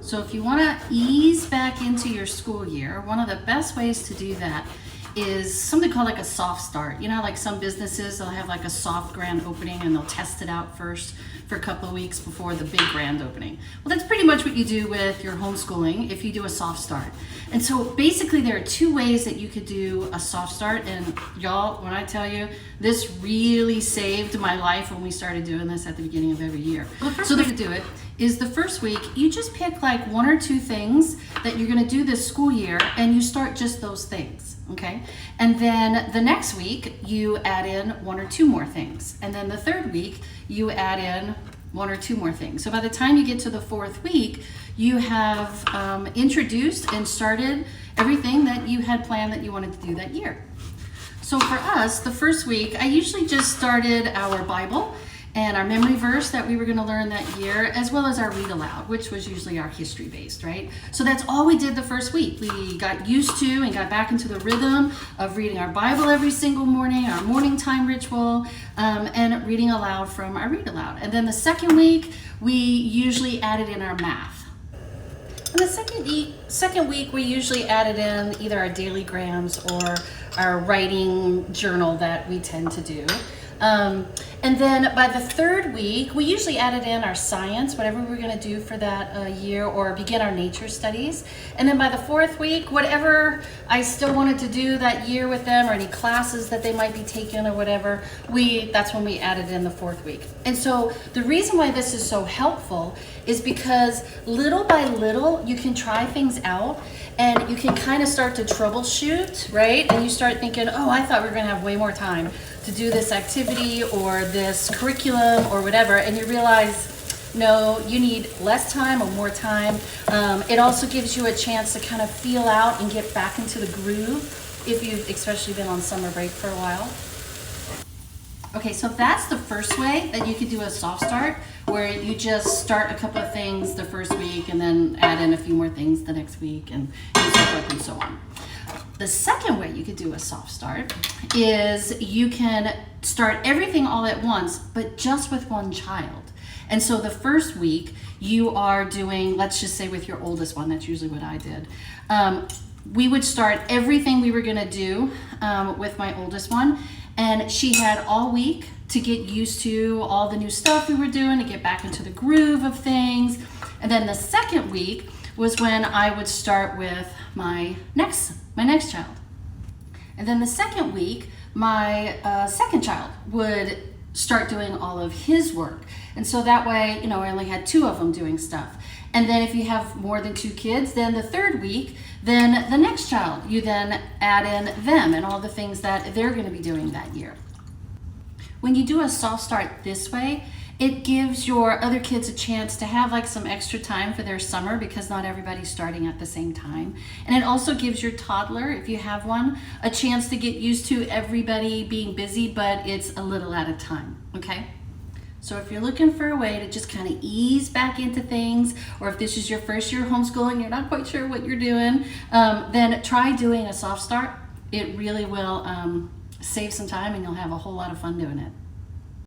So if you want to ease back into your school year, one of the best ways to do that is something called like a soft start. You know, like some businesses, they'll have like a soft grand opening and they'll test it out first for a couple of weeks before the big grand opening. Well, that's pretty much what you do with your homeschooling if you do a soft start. And so basically there are two ways that you could do a soft start. And y'all, when I tell you, this really saved my life when we started doing this at the beginning of every year. Well, the first way to do it is the first week, you just pick like one or two things that you're gonna do this school year and you start just those things, okay? And then the next week, you add in one or two more things. And then the third week, you add in one or two more things. So by the time you get to the fourth week, you have introduced and started everything that you had planned that you wanted to do that year. So for us, the first week, I usually just started our Bible and our memory verse that we were going to learn that year, as well as our read aloud, which was usually our history based, right? So that's all we did the first week. We got used to and got back into the rhythm of reading our Bible every single morning, our morning time ritual, and reading aloud from our read aloud. And then the second week, we usually added in our math. And the second week, we usually added in either our daily grams or our writing journal that we tend to do. And then by the third week, we usually added in our science, whatever we were going to do for that year, or begin our nature studies. And then by the fourth week, whatever I still wanted to do that year with them, or any classes that they might be taking or whatever, that's when we added in the fourth week. And so the reason why this is so helpful is because little by little, you can try things out and you can kind of start to troubleshoot, right? And you start thinking, oh, I thought we were going to have way more time to do this activity or this curriculum or whatever, and you realize, no, you need less time or more time. It also gives you a chance to kind of feel out and get back into the groove if you've especially been on summer break for a while. Okay, so that's the first way that you could do a soft start, where you just start a couple of things the first week and then add in a few more things the next week and so forth and so on. The second way you could do a soft start is you can start everything all at once, but just with one child. And so the first week you are doing, let's just say with your oldest one, that's usually what I did. We would start everything we were gonna do with my oldest one, and she had all week to get used to all the new stuff we were doing, to get back into the groove of things. And then the second week was when I would start with my next child. And then the second week, my second child would start doing all of his work. And so that way, I only had two of them doing stuff. And then if you have more than two kids, then the third week, then the next child, you then add in them and all the things that they're going to be doing that year. When you do a soft start this way, it gives your other kids a chance to have like some extra time for their summer, because not everybody's starting at the same time. And it also gives your toddler, if you have one, a chance to get used to everybody being busy, but it's a little at a time, okay? So if you're looking for a way to just kind of ease back into things, or if this is your first year homeschooling, you're not quite sure what you're doing, then try doing a soft start. It really will save some time and you'll have a whole lot of fun doing it.